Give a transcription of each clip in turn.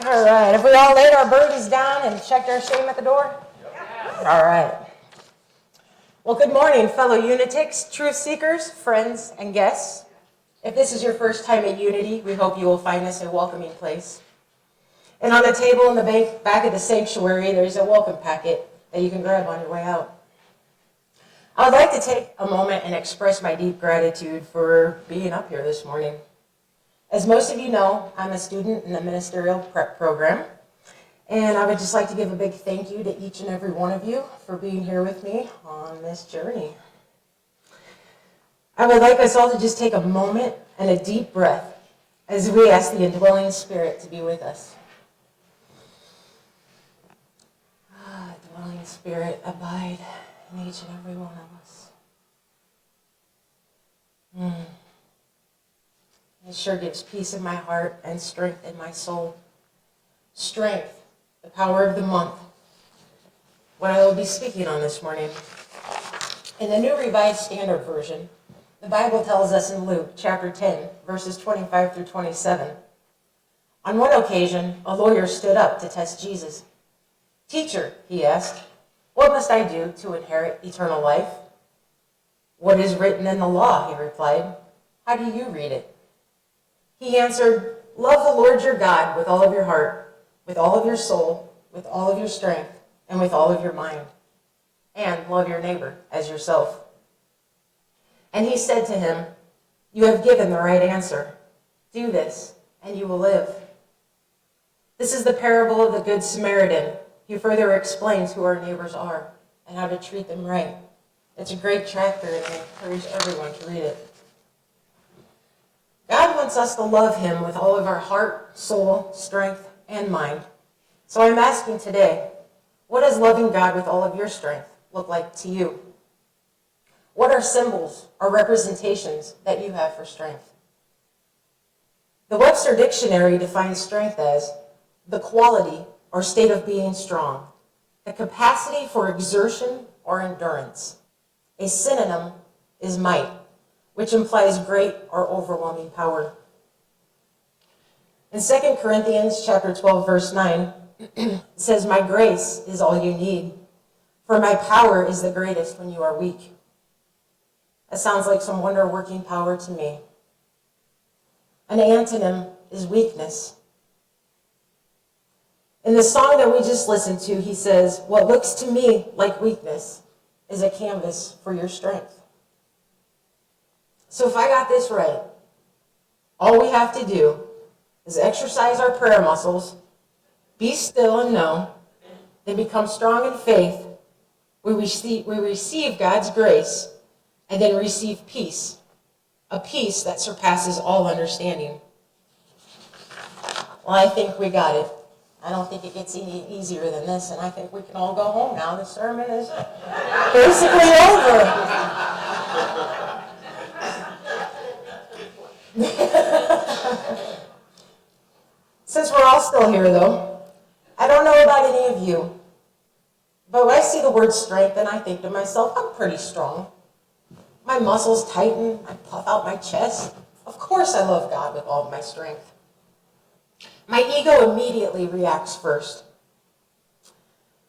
All right. Have we all laid our burdens down and checked our shame at the door? Yep. All right. Well, good morning, fellow Unitics, truth seekers, friends, and guests. If this is your first time at Unity, we hope you will find this a welcoming place. And on the table in the back of the sanctuary, there's a welcome packet that you can grab on your way out. I would like to take a moment and express my deep gratitude for being up here this morning. As most of you know, I'm a student in the Ministerial Prep program, and I would just like to give a big thank you to each and every one of you for being here with me on this journey. I would like us all to just take a moment and a deep breath as we ask the indwelling Spirit to be with us. Indwelling Spirit, abide in each and every one of us. It sure gives peace in my heart and strength in my soul. Strength, the power of the month. What I will be speaking on this morning. In the New Revised Standard Version, the Bible tells us in Luke chapter 10, verses 25 through 27. On one occasion, a lawyer stood up to test Jesus. "Teacher," he asked, "what must I do to inherit eternal life?" "What is written in the law?" he replied. "How do you read it?" He answered, "Love the Lord your God with all of your heart, with all of your soul, with all of your strength, and with all of your mind. And love your neighbor as yourself." And he said to him, "You have given the right answer. Do this, and you will live." This is the parable of the Good Samaritan. He further explains who our neighbors are and how to treat them right. It's a great chapter, and I encourage everyone to read it. God wants us to love him with all of our heart, soul, strength, and mind. So I'm asking today, what does loving God with all of your strength look like to you? What are symbols or representations that you have for strength? The Webster Dictionary defines strength as the quality or state of being strong, the capacity for exertion or endurance. A synonym is might, which implies great or overwhelming power. In 2 Corinthians chapter 12, verse 9, it says, "My grace is all you need, for my power is the greatest when you are weak." That sounds like some wonder-working power to me. An antonym is weakness. In the song that we just listened to, he says, "What looks to me like weakness is a canvas for your strength." So if I got this right, all we have to do is exercise our prayer muscles, be still and know, then become strong in faith. We receive God's grace, and then receive peace, a peace that surpasses all understanding. Well, I think we got it. I don't think it gets any easier than this, and I think we can all go home now. The sermon is basically over. Since we're all still here, though, I don't know about any of you, but when I see the word strength, and I think to myself, I'm pretty strong. My muscles tighten, I puff out my chest. Of course I love God with all of my strength. My ego immediately reacts first.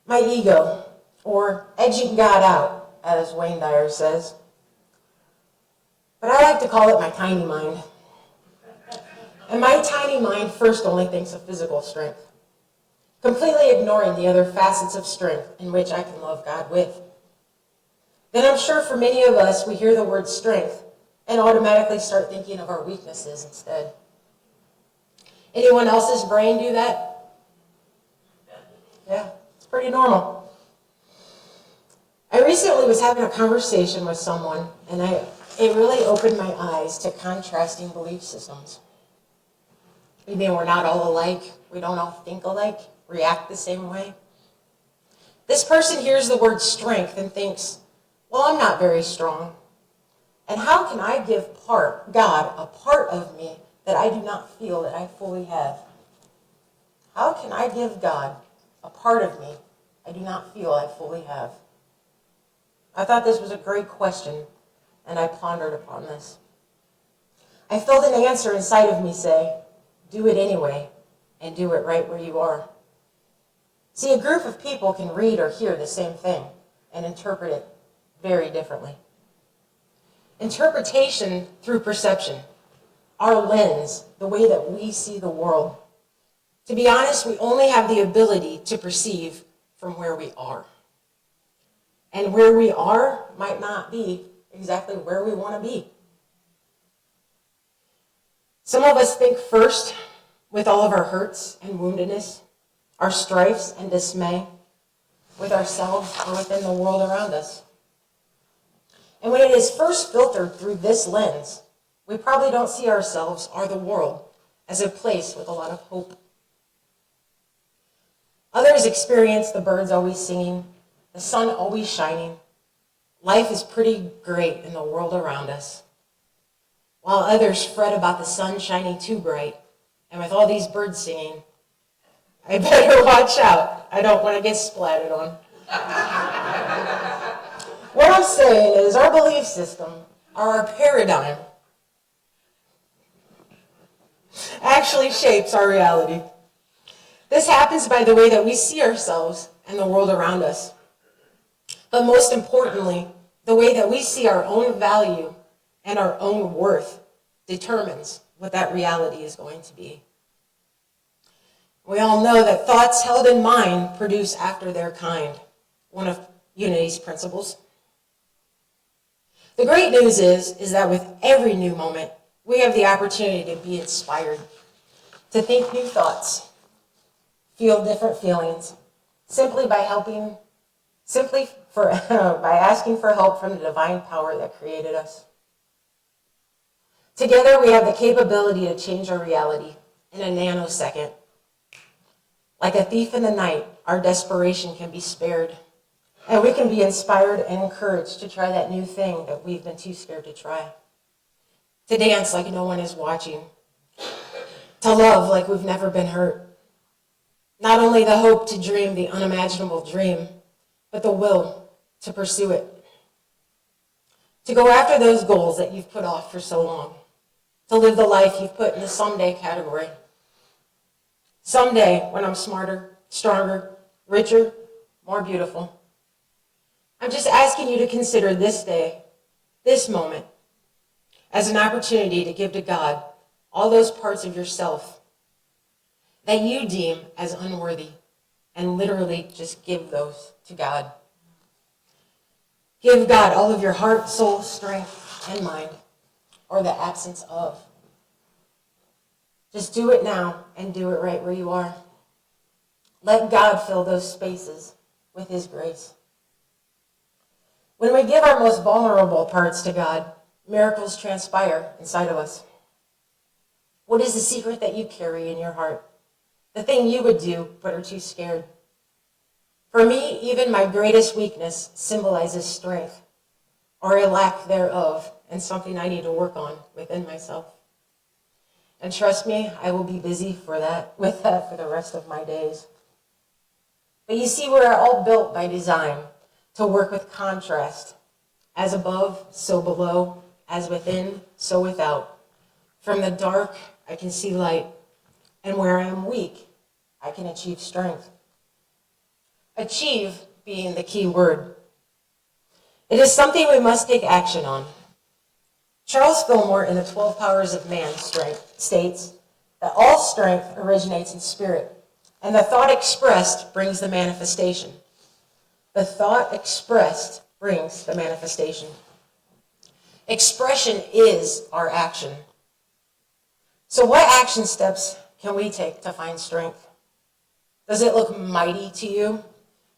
My ego, or edging God out, as Wayne Dyer says. But I like to call it my tiny mind. And my tiny mind first only thinks of physical strength, completely ignoring the other facets of strength in which I can love God with. Then I'm sure for many of us, we hear the word strength and automatically start thinking of our weaknesses instead. Anyone else's brain do that? Yeah, it's pretty normal. I recently was having a conversation with someone, and it really opened my eyes to contrasting belief systems. We mean we're not all alike, we don't all think alike, react the same way. This person hears the word strength and thinks, well, I'm not very strong. And how can I give God a part of me that I do not feel that I fully have? How can I give God a part of me I do not feel I fully have? I thought this was a great question, and I pondered upon this. I felt an answer inside of me say, do it anyway, and do it right where you are. See, a group of people can read or hear the same thing and interpret it very differently. Interpretation through perception, our lens, the way that we see the world. To be honest, we only have the ability to perceive from where we are. And where we are might not be exactly where we want to be. Some of us think first with all of our hurts and woundedness, our strifes and dismay, with ourselves or within the world around us. And when it is first filtered through this lens, we probably don't see ourselves or the world as a place with a lot of hope. Others experience the birds always singing, the sun always shining. Life is pretty great in the world around us. While others fret about the sun shining too bright, and with all these birds singing, I better watch out. I don't want to get splattered on. What I'm saying is our belief system, or our paradigm, actually shapes our reality. This happens by the way that we see ourselves and the world around us. But most importantly, the way that we see our own value and our own worth determines what that reality is going to be. We all know that thoughts held in mind produce after their kind, one of Unity's principles. The great news is that with every new moment, we have the opportunity to be inspired, to think new thoughts, feel different feelings, simply by asking for help from the divine power that created us. Together, we have the capability to change our reality in a nanosecond. Like a thief in the night, our desperation can be spared, and we can be inspired and encouraged to try that new thing that we've been too scared to try. To dance like no one is watching. To love like we've never been hurt. Not only the hope to dream the unimaginable dream, but the will to pursue it. To go after those goals that you've put off for so long. To live the life you've put in the someday category. Someday, when I'm smarter, stronger, richer, more beautiful. I'm just asking you to consider this day, this moment, as an opportunity to give to God all those parts of yourself that you deem as unworthy, and literally just give those to God. Give God all of your heart, soul, strength, and mind, or the absence of. Just do it now and do it right where you are. Let God fill those spaces with His grace. When we give our most vulnerable parts to God, miracles transpire inside of us. What is the secret that you carry in your heart? The thing you would do but are too scared. For me, even my greatest weakness symbolizes strength, or a lack thereof, and something I need to work on within myself. And trust me, I will be busy with that for the rest of my days. But you see, we're all built by design to work with contrast. As above, so below. As within, so without. From the dark, I can see light. And where I am weak, I can achieve strength. Achieve being the key word. It is something we must take action on. Charles Fillmore, in the 12 Powers of Man, states that all strength originates in spirit, and the thought expressed brings the manifestation. The thought expressed brings the manifestation. Expression is our action. So what action steps can we take to find strength? Does it look mighty to you,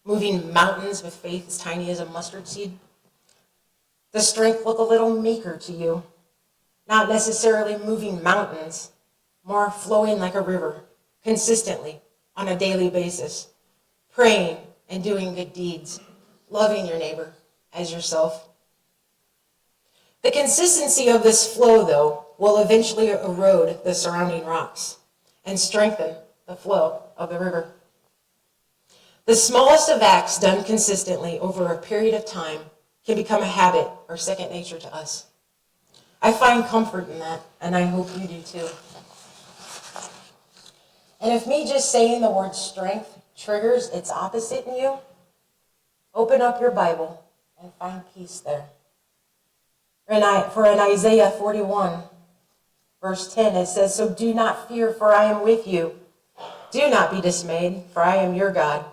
moving mountains with faith as tiny as a mustard seed? Does strength look a little meeker to you? Not necessarily moving mountains, more flowing like a river, consistently, on a daily basis, praying and doing good deeds, loving your neighbor as yourself. The consistency of this flow, though, will eventually erode the surrounding rocks and strengthen the flow of the river. The smallest of acts done consistently over a period of time can become a habit or second nature to us. I find comfort in that, and I hope you do too. And if me just saying the word strength triggers its opposite in you, open up your Bible and find peace there. For in Isaiah 41, verse 10, it says, "So do not fear, for I am with you. Do not be dismayed, for I am your God.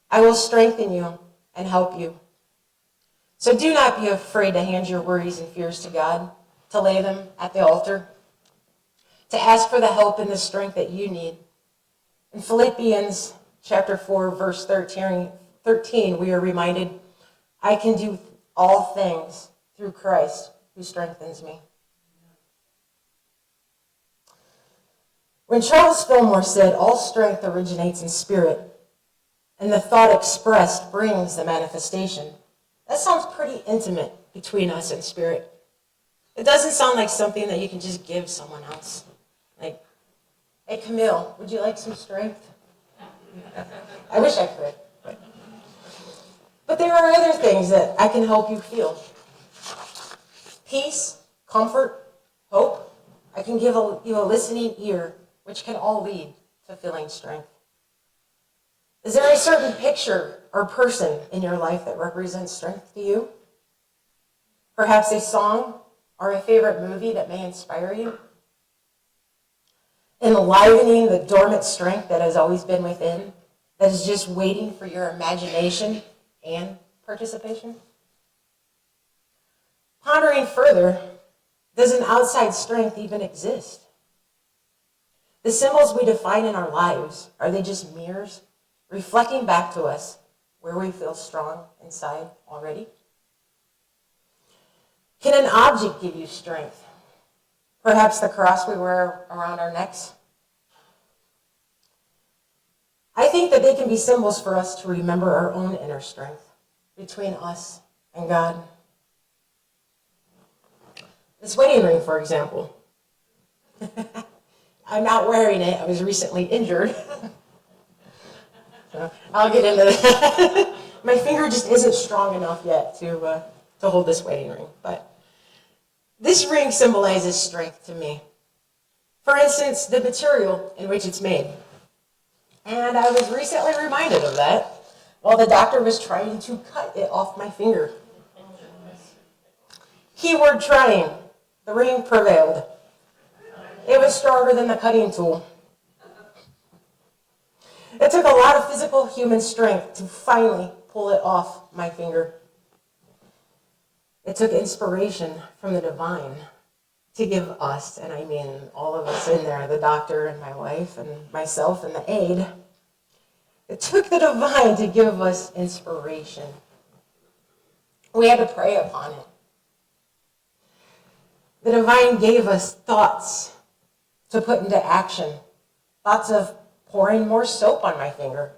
I will strengthen you and help you." So do not be afraid to hand your worries and fears to God, to lay them at the altar, to ask for the help and the strength that you need. In Philippians chapter 4, verse 13, we are reminded, "I can do all things through Christ who strengthens me." When Charles Fillmore said, "All strength originates in spirit, and the thought expressed brings the manifestation," that sounds pretty intimate between us and spirit. It doesn't sound like something that you can just give someone else. Like, "Hey, Camille, would you like some strength?" I wish I could. But there are other things that I can help you feel. Peace, comfort, hope. I can give you a listening ear, which can all lead to feeling strength. Is there a certain picture or person in your life that represents strength to you? Perhaps a song or a favorite movie that may inspire you? Enlivening the dormant strength that has always been within, that is just waiting for your imagination and participation? Pondering further, does an outside strength even exist? The symbols we define in our lives, are they just mirrors reflecting back to us where we feel strong inside already? Can an object give you strength? Perhaps the cross we wear around our necks? I think that they can be symbols for us to remember our own inner strength between us and God. This wedding ring, for example. I'm not wearing it. I was recently injured. So I'll get into that. My finger just isn't strong enough yet to hold this wedding ring. But this ring symbolizes strength to me. For instance, the material in which it's made. And I was recently reminded of that while the doctor was trying to cut it off my finger. Keyword trying. The ring prevailed. It was stronger than the cutting tool. It took a lot of physical human strength to finally pull it off my finger. It took inspiration from the divine to give us, and I mean all of us in there, the doctor and my wife and myself and the aide. It took the divine to give us inspiration. We had to pray upon it. The divine gave us thoughts to put into action. Thoughts of pouring more soap on my finger,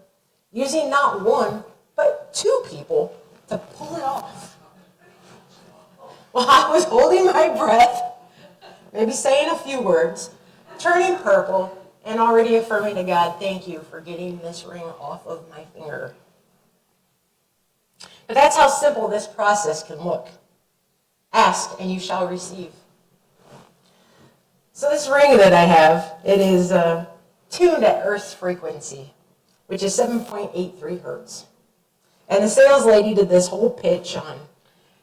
using not one, but two people to pull it off. While I was holding my breath, maybe saying a few words, turning purple, and already affirming to God, "Thank you for getting this ring off of my finger." But that's how simple this process can look. Ask and you shall receive. So this ring that I have, it is tuned at Earth's frequency, which is 7.83 hertz. And the sales lady did this whole pitch on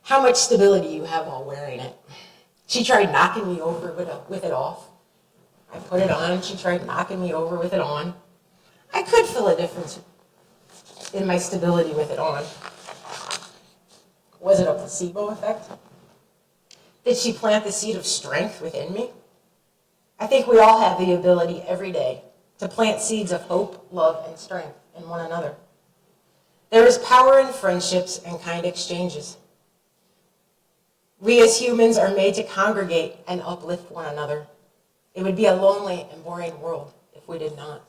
how much stability you have while wearing it. She tried knocking me over with it off. I put it on, she tried knocking me over with it on. I could feel a difference in my stability with it on. Was it a placebo effect? Did she plant the seed of strength within me? I think we all have the ability every day to plant seeds of hope, love, and strength in one another. There is power in friendships and kind exchanges. We as humans are made to congregate and uplift one another. It would be a lonely and boring world if we did not.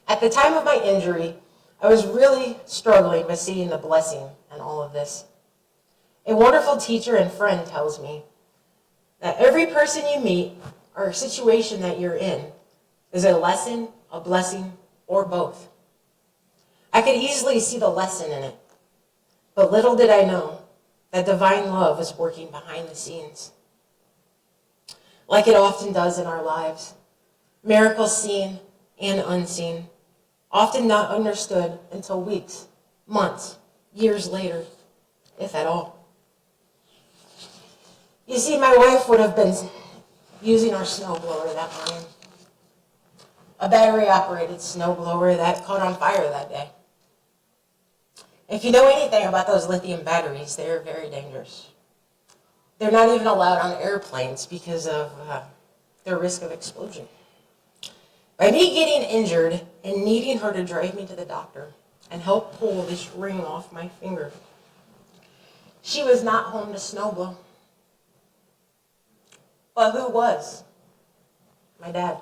At the time of my injury, I was really struggling with seeing the blessing in all of this. A wonderful teacher and friend tells me that every person you meet or situation that you're in is a lesson, a blessing, or both. I could easily see the lesson in it, but little did I know that divine love is working behind the scenes. Like it often does in our lives, Miracles seen and unseen, often not understood until weeks, months, years later, if at all. You see, my wife would have been using our snowblower that morning. A battery-operated snowblower that caught on fire that day. If you know anything about those lithium batteries, they're very dangerous. They're not even allowed on airplanes because of their risk of explosion. By me getting injured and needing her to drive me to the doctor and help pull this ring off my finger, she was not home to snowblow. But who was? My dad.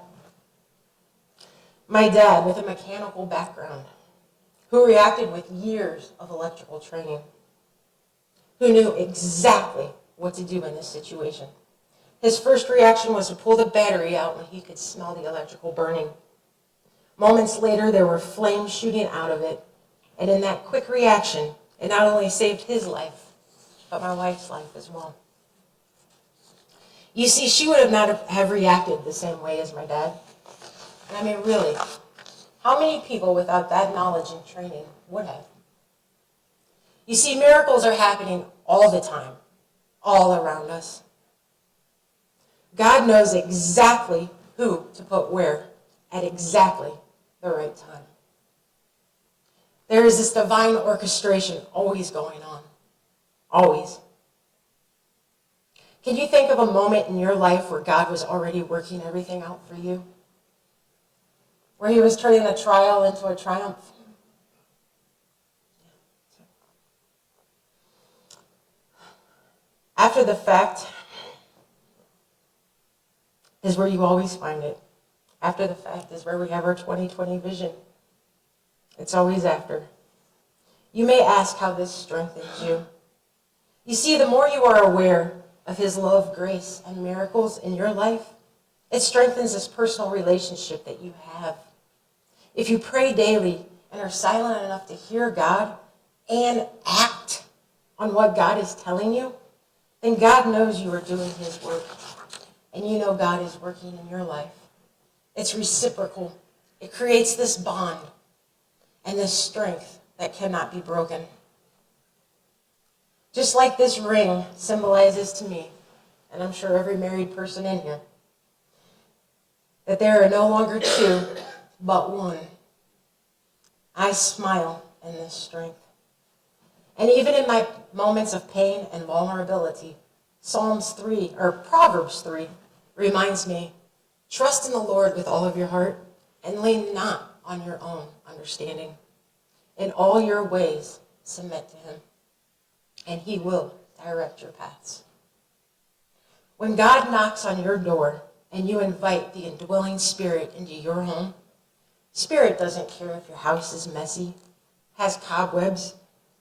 My dad with a mechanical background, who reacted with years of electrical training, who knew exactly what to do in this situation. His first reaction was to pull the battery out when he could smell the electrical burning. Moments later, there were flames shooting out of it, and in that quick reaction, it not only saved his life, but my wife's life as well. You see, she would not have reacted the same way as my dad. And I mean, really, how many people without that knowledge and training would have? You see, miracles are happening all the time, all around us. God knows exactly who to put where at exactly the right time. There is this divine orchestration always going on. Always. Can you think of a moment in your life where God was already working everything out for you? Where he was turning a trial into a triumph? After the fact is where you always find it. After the fact is where we have our 2020 vision. It's always after. You may ask how this strengthens you. You see, the more you are aware of his love, grace, and miracles in your life, it strengthens this personal relationship that you have. If you pray daily and are silent enough to hear God and act on what God is telling you, then God knows you are doing his work. And you know God is working in your life. It's reciprocal. It creates this bond and this strength that cannot be broken. Just like this ring symbolizes to me, and I'm sure every married person in here, that there are no longer two, but one. I smile in this strength. And even in my moments of pain and vulnerability, Proverbs 3 reminds me, trust in the Lord with all of your heart and lean not on your own understanding. In all your ways, submit to him, and he will direct your paths. When God knocks on your door and you invite the indwelling Spirit into your home, Spirit doesn't care if your house is messy, has cobwebs,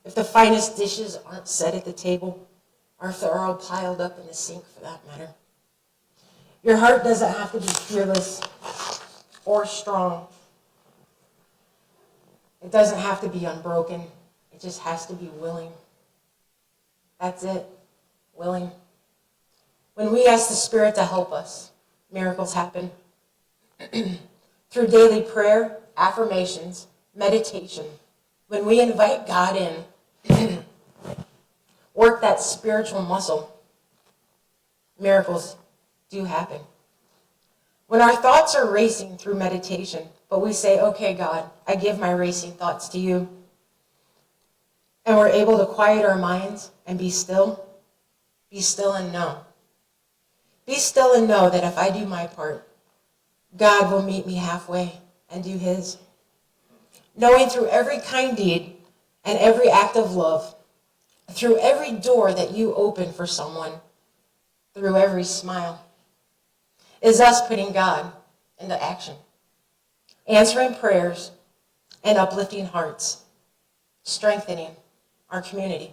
if the finest dishes aren't set at the table, or if they're all piled up in the sink for that matter. Your heart doesn't have to be fearless or strong. It doesn't have to be unbroken. It just has to be willing. That's it. Willing. When we ask the Spirit to help us, miracles happen. Through daily prayer, affirmations, meditation, when we invite God in, work that spiritual muscle, miracles do happen. When our thoughts are racing through meditation, but we say, okay, God, I give my racing thoughts to you, and we're able to quiet our minds and be still and know. Be still and know that if I do my part, God will meet me halfway and do his. Knowing through every kind deed and every act of love, through every door that you open for someone, through every smile, is us putting God into action, answering prayers and uplifting hearts, strengthening our community.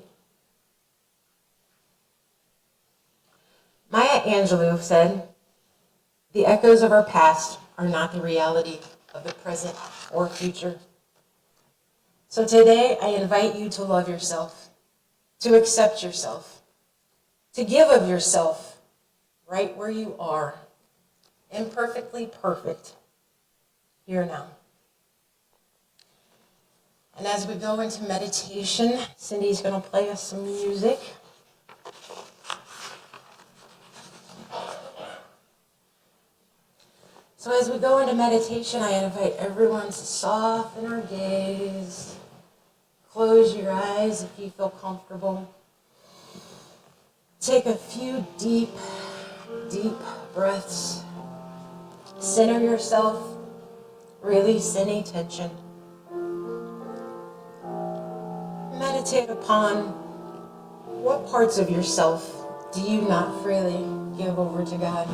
Maya Angelou said, "The echoes of our past are not the reality of the present or future." So today I invite you to love yourself, to accept yourself, to give of yourself right where you are, imperfectly perfect, here now. And as we go into meditation, Cindy's going to play us some music. So as we go into meditation, I invite everyone to soften our gaze. Close your eyes if you feel comfortable. Take a few deep, deep breaths. Center yourself. Release any tension. Meditate upon what parts of yourself do you not freely give over to God.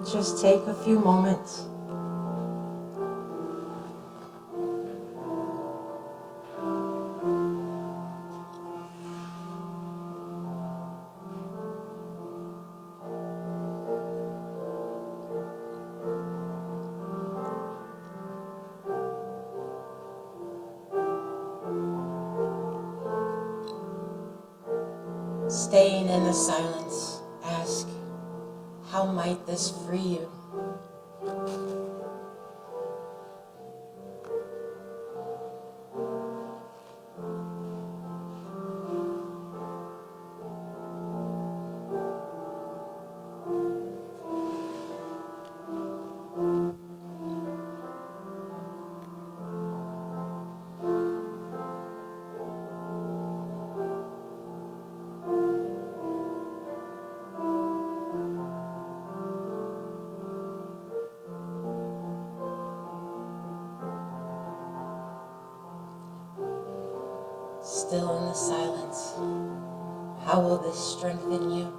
Just take a few moments. Staying in the silence, ask, how might this free you? Still in the silence, how will this strengthen you?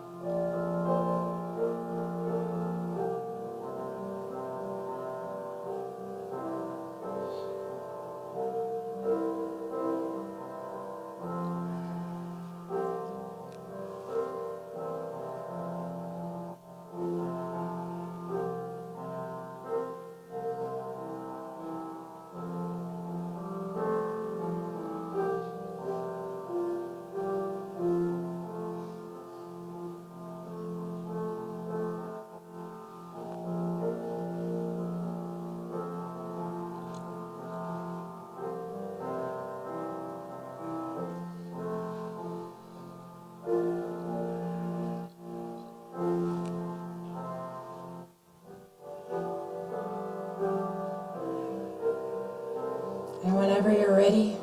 And whenever you're ready,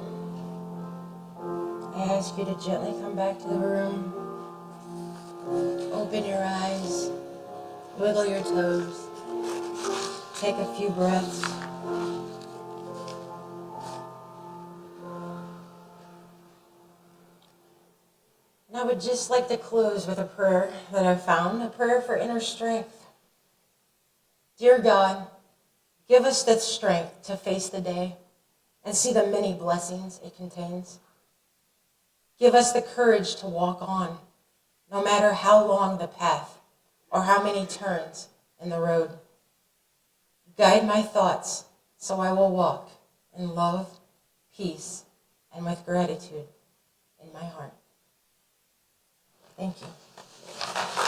I ask you to gently come back to the room. Open your eyes, wiggle your toes, take a few breaths. And I would just like to close with a prayer that I found, a prayer for inner strength. Dear God, give us the strength to face the day and see the many blessings it contains. Give us the courage to walk on, no matter how long the path or how many turns in the road. Guide my thoughts so I will walk in love, peace, and with gratitude in my heart. Thank you.